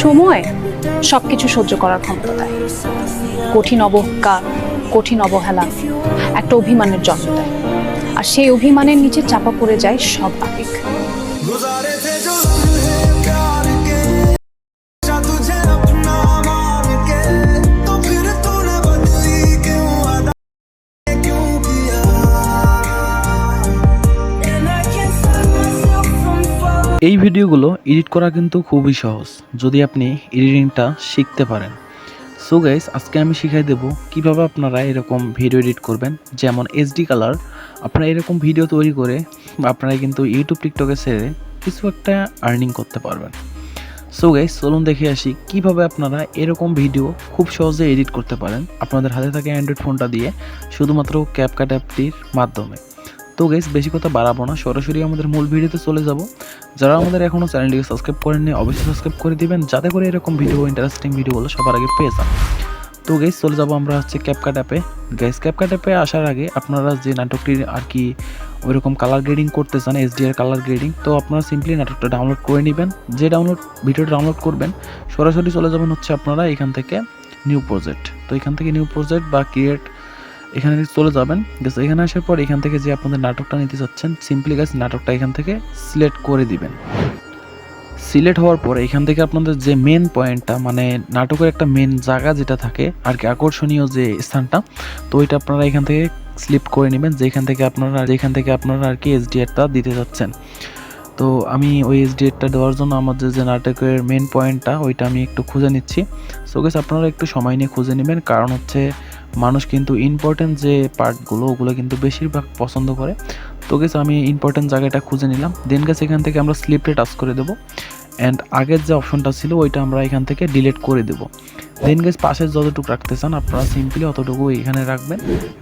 সময় সবকিছু সহ্য করার ক্ষমতা দেয়। কঠিন অবজ্ঞা, কঠিন অবহেলা একটা অভিমানের জন্ম দেয়, আর সেই অভিমানের নিচে চাপা পড়ে যায় সব আবেগ। এই ভিডিওগুলো এডিট করা কিন্তু খুবই সহজ যদি আপনি এডিটিংটা শিখতে পারেন। সো গাইস, আজকে আমি শিখাই দেব কিভাবে আপনারা এরকম ভিডিও এডিট করবেন। যেমন এইচডি কালার, আপনারা এরকম ভিডিও তৈরি করে আপনারা কিন্তু ইউটিউব টিকটকে ছেড়ে কিছু একটা আর্নিং করতে পারবেন। সো গাইস, চলুন দেখে আসি কিভাবে আপনারা এরকম ভিডিও খুব সহজে এডিট করতে পারেন আপনাদের হাতে থাকে অ্যান্ড্রয়েড ফোনটা দিয়ে, শুধুমাত্র ক্যাপকাট অ্যাপটির মাধ্যমে। তো গাইস, বেশি কথা বাড়াবো না, সরাসরি আমাদের মূল ভিডিওতে চলে যাব। যারা আমাদের এখনও চ্যানেলটিকে সাবস্ক্রাইব করেননি অবশ্যই সাবস্ক্রাইব করে দিবেন, যাতে করে এরকম ভিডিও, ইন্টারেস্টিং ভিডিওগুলো সবার আগে পেয়ে যান। তো গাইস, চলে যাব আমরা ক্যাপকাট অ্যাপে। গাইস, ক্যাপকাট অ্যাপে আসার আগে আপনারা যে নাটকটির আর কি ওইরকম কালার গ্রেডিং করতে চান, HDR কালার গ্রেডিং, তো আপনারা সিম্পলি নাটকটা ডাউনলোড করে নেবেন। যে ভিডিওটা ডাউনলোড করবেন সরাসরি চলে যাবেন আপনারা এখান থেকে নিউ প্রজেক্ট। তো এখান থেকে নিউ প্রজেক্ট বা ক্রিয়েট এখানে চলে যাবেন। গাইস, এখানে আসার পর এখান থেকে যে আপনাদের নাটকটা নিতে চাচ্ছেন সিম্পলি গাইস নাটকটা এখান থেকে সিলেক্ট করে দিবেন। সিলেক্ট হওয়ার পর এখান থেকে আপনাদের যে মেন পয়েন্টটা, মানে নাটকের একটা মেন জায়গা যেটা থাকে আর কি, আকর্ষণীয় যে স্থানটা, তো ওইটা আপনারা এখান থেকে সিলেক্ট করে নেবেন যেখান থেকে আপনারা আর কি HDRটা দিতে যাচ্ছেন। তো আমি ওই HDRটা দেওয়ার জন্য আমাদের যে নাটকের মেন পয়েন্টটা ওইটা আমি একটু খুঁজে নিচ্ছি। সো গাইস, আপনারা একটু সময় নিয়ে খুঁজে নেবেন, কারণ মানুষ কিন্তু ইম্পর্টেন্ট যে পার্টগুলো ওগুলো কিন্তু বেশিরভাগ পছন্দ করে। তো গাইস, আমি ইম্পর্টেন্ট জায়গাটা খুঁজে নিলাম। দেন গাইস, এখান থেকে আমরা স্লিপে টাচ করে দেবো অ্যান্ড আগের যে অপশনটা ছিল ওইটা আমরা এখান থেকে ডিলিট করে দেবো। দেন গাইস, পাশের যতটুকু রাখতে চান আপনারা সিম্পলি অতটুকু এখানে রাখবেন।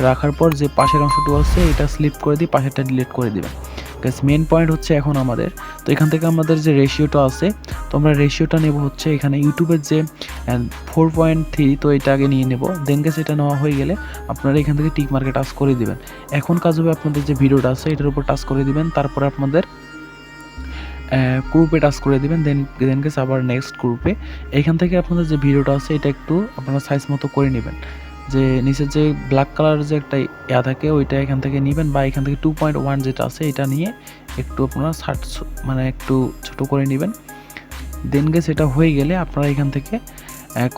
রাখার পর যে পাশের অংশটুকু আছে এটা স্লিপ করে দিয়ে পাশেরটা ডিলিট করে দেবেন। গাইস, মেন পয়েন্ট এখন আমাদের, তো এখান থেকে আমাদের যে রেশিওটা আছে, তো আমরা রেশিওটা নেব এখানে ইউটিউবের যে 4.3, তো এটা আগে নিয়ে নেব। দেন গাইস, এটা নেওয়া হয়ে গেলে আপনারা এখান থেকে টিক মার্কে টাচ করে দিবেন। এখন কাজ হবে আপনাদের যে ভিডিওটা আছে এটার উপর টাচ করে দিবেন, তারপরে আপনাদের গ্রুপে টাচ করে দিবেন। দেন গাইস, আবার নেক্সট গ্রুপে এখান থেকে আপনাদের যে ভিডিওটা আছে এটা একটু আপনারা সাইজ মতো করে নেবেন। যে নিচের যে ব্ল্যাক কালার যে একটা থাকে ওইটা এখান থেকে নেবেন, বা এখান থেকে 2.1 যেটা আছে এটা নিয়ে একটু আপনারা মানে একটু ছোট করে নেবেন। দেন গাইস, এটা হয়ে গেলে আপনারা এখান থেকে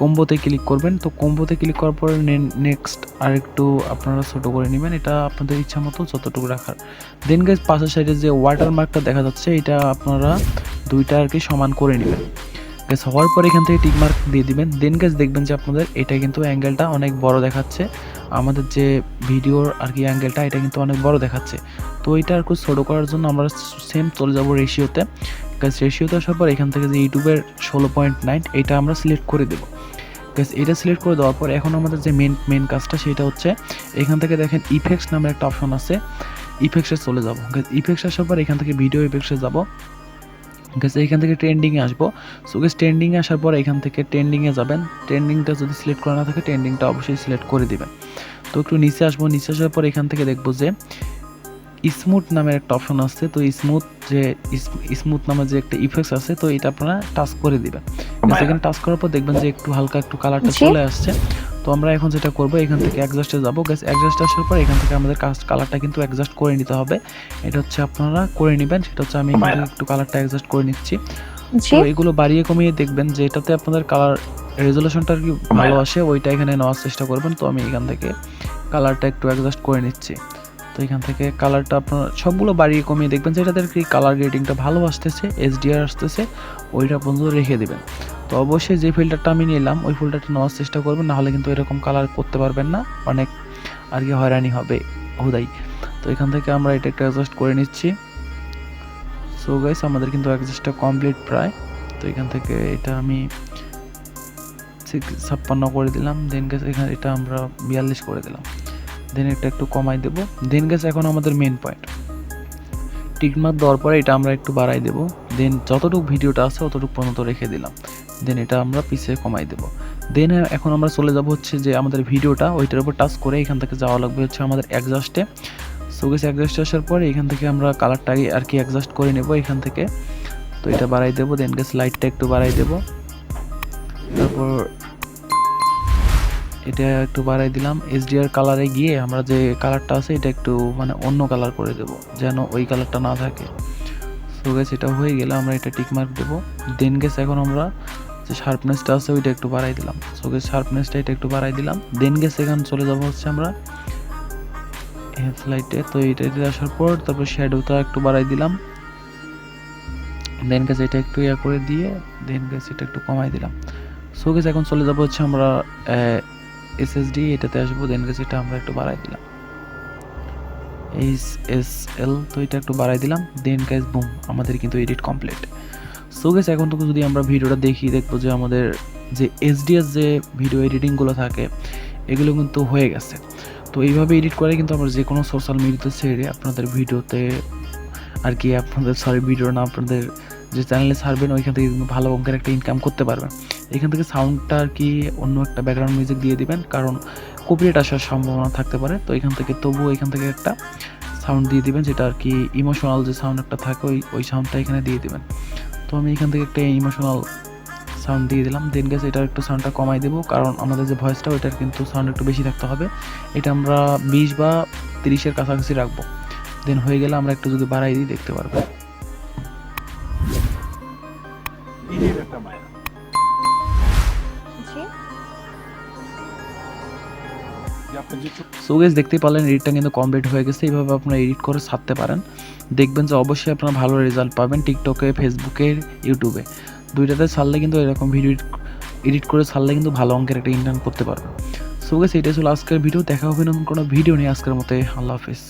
কম্বোতে ক্লিক করবেন। তো কম্বোতে ক্লিক করার পরে নেক্সট আর একটু আপনারা ছোট করে নেবেন, এটা আপনাদের ইচ্ছা মতো যতটুকু রাখার। দেন গাইস, পাশের সাইডে যে ওয়াটারমার্কটা দেখা যাচ্ছে এটা আপনারা দুইটা আর কি সমান করে নেবেন। গাইস, হওয়ার পর এখান থেকে টিক মার্ক দিয়ে দিবেন। দেন গাইস, দেখবেন যে আপনাদের এটা কিন্তু অ্যাঙ্গেলটা অনেক বড় দেখাচ্ছে, আমাদের যে ভিডিওর আর কি অ্যাঙ্গেলটা এটা কিন্তু অনেক বড় দেখাচ্ছে। তো এটা আর কি ছোটো করার জন্য আমরা সেম চলে যাব রেশিওতে। গাইস, রেশিওতে আসার পর এখান থেকে যে ইউটিউবের 16.9 এটা আমরা সিলেক্ট করে দেবো। গাইস, এটা সিলেক্ট করে দেওয়ার পর এখন আমাদের যে মেন কাজটা সেটা এখান থেকে দেখেন ইফেক্টস নামের একটা অপশন আছে, ইফেক্টসে চলে যাব। গাইস, ইফেক্টস আসার পর এখান থেকে ভিডিও ইফেক্টসে যাব। গাইস, এইখান থেকে ট্রেন্ডিংয়ে আসবো। সো গাইস, ট্রেন্ডিংয়ে আসার পর এখান থেকে ট্রেন্ডিংয়ে যাবেন। ট্রেন্ডিংটা যদি সিলেক্ট করা না থাকে ট্রেন্ডিংটা অবশ্যই সিলেক্ট করে দিবেন। তো একটু নিচে আসবো, নিচে আসার পর এখান থেকে দেখবো যে স্মুথ নামের একটা অপশন আছে। তো স্মুথ নামের যে একটা ইফেক্টস আছে, তো এটা আপনারা টাচ করে দিবেন। এখানে টাচ করার পর দেখবেন যে একটু হালকা একটু কালারটা চলে আসছে। তো আমরা এখন যেটা করবো এখান থেকে অ্যাডজাস্টে যাবো। গাইস, অ্যাডজাস্ট আসার পর এখান থেকে আমাদের কালারটা কিন্তু অ্যাডজাস্ট করে নিতে হবে। এটা আপনারা করে নেবেন, সেটা আমি একটু কালারটা অ্যাডজাস্ট করে নিচ্ছি। তো এগুলো বাড়িয়ে কমিয়ে দেখবেন যে এটাতে আপনাদের কালার রেজলিউশনটা আর কি ভালো আসে, ওইটা এখানে নেওয়ার চেষ্টা করবেন। তো আমি এখান থেকে কালারটা একটু অ্যাডজাস্ট করে নিচ্ছি। তো এখান থেকে কালারটা আপনারা সবগুলো বাড়িয়ে কমিয়ে দেখবেন যে এটাতে কি কালার গ্রেডিংটা ভালো আসতেছে, HDR আসতেছে, ওইটা পর্যন্ত রেখে দেবেন। তো অবশ্যই যে ফিল্টারটা আমি নিলাম ওই ফিল্টারটা নেওয়ার চেষ্টা করবেন, নাহলে কিন্তু এরকম কালার করতে পারবেন না, অনেক আর কি হয়রানি হবে হুদাই। তো এখান থেকে আমরা এটা একটু অ্যাডজাস্ট করে নিচ্ছি। সো গাইস, আমাদের কিন্তু অ্যাডজাস্টটা কমপ্লিট প্রায়। তো এখান থেকে এটা আমি 56 করে দিলাম। দেন গাইস, এখানে এটা আমরা 42 করে দিলাম। দেন এটা একটু কমাই দেবো। দেন গাইস, এখন আমাদের মেন পয়েন্ট টিকমার্ক দেওয়ার পরে এটা আমরা একটু বাড়াই দেবো। দেন যতটুকু ভিডিওটা আছে ততটুকু পর্যন্ত রেখে দিলাম। দেন এটা আমরা পিছিয়ে কমাই দেবো। দেন এখন আমরা চলে যাব যে আমাদের ভিডিওটা ওইটার উপর টাচ করে এখান থেকে যাওয়া লাগবে আমাদের অ্যাডজাস্টে। সো গাইস, অ্যাডজাস্টে আসার পরে এখান থেকে আমরা কালারটা আর কি অ্যাডজাস্ট করে নেব এখান থেকে। তো এটা বাড়াই দেবো। দেন গাইস, লাইটটা একটু বাড়াই দেবো। তারপর এটা একটু বাড়াই দিলাম। HDR কালারে গিয়ে আমরা যে কালারটা আছে এটা একটু মানে অন্য কালার করে দেব, যেন ওই কালারটা না থাকে। সো গাইস এটা হয়ে গেলে আমরা এটা টিক মার্ক দেবো। দেন গাইস এখন আমরা যে শার্পনেসটা আছে ওইটা একটু বাড়াই দিলাম। সো গাইস শার্পনেসটা এটা একটু বাড়াই দিলাম। দেন গাইস এখানে চলে যাবো হচ্ছে আমরা লাইটে। তো এইটাতে আসার পর তারপর শ্যাডোটা একটু বাড়াই দিলাম। দেন গাইস এটা একটু ইয়া করে দিয়ে দেন গাইস এটা একটু কমাই দিলাম। সো গাইস এখন চলে যাবো হচ্ছে আমরা SSD এটাতে আসবো। দেন গাইস এটা আমরা একটু বাড়াই দিলাম HSL, তো এটা একটু বাড়াই দিলাম। দেন গাইস বুম, আমাদের কিন্তু এডিট কমপ্লিট। সো গাইস এখন তো যদি আমরা ভিডিওটা দেখি দেখবো যে আমাদের যে HDR যে ভিডিও এডিটিংগুলো থাকে এগুলো কিন্তু হয়ে গেছে। তো এইভাবে এডিট করে কিন্তু আমরা যে কোনো সোশ্যাল মিডিয়াতে ছেড়ে আপনাদের ভিডিওতে আর কি আপনাদের ভিডিও না আপনাদের যে চ্যানেলে ছাড়বেন ওইখান থেকে কিন্তু ভালো অঙ্কের একটা ইনকাম করতে পারবেন। এখান থেকে সাউন্ডটা আর কি অন্য একটা ব্যাকগ্রাউন্ড মিউজিক দিয়ে দিবেন, কারণ কপিরাইট আসার সম্ভাবনা থাকতে পারে। তো এখান থেকে তবুও এখান থেকে একটা সাউন্ড দিয়ে দিবেন, যেটা আর কি ইমোশনাল যে সাউন্ড একটা থাকে ওই সাউন্ডটা এখানে দিয়ে দিবেন। তো আমি এখান থেকে একটা ইমোশনাল সাউন্ড দিয়ে দিলাম। দেন গেছে এটার একটু সাউন্ডটা কমাই দেবো, কারণ আমাদের যে ভয়েসটা ওইটার কিন্তু সাউন্ড একটু বেশি থাকতে হবে। এটা আমরা 20 বা 30-এর কাছাকাছি রাখবো। দেন হয়ে গেলে আমরা একটু যদি বাড়াই দিই দেখতে পারবো। সো গাইস দেখতেই পারলেন এডিটটা কিন্তু কমপ্লিট হয়ে গেছে। এইভাবে আপনারা এডিট করে ছাড়তে পারেন, দেখবেন যে অবশ্যই আপনারা ভালো রেজাল্ট পাবেন। টিকটকে, ফেসবুকে, ইউটিউবে দুইটাতে ছাড়লে কিন্তু এরকম ভিডিও এডিট করে ছাড়লে কিন্তু ভালো অঙ্কের একটা ইনকাম করতে পারবেন। সো গাইস এটাই ছিল আজকের ভিডিও। দেখা হবে নতুন কোনো ভিডিও নিয়ে। আজকের মতো আল্লাহ হাফেজ।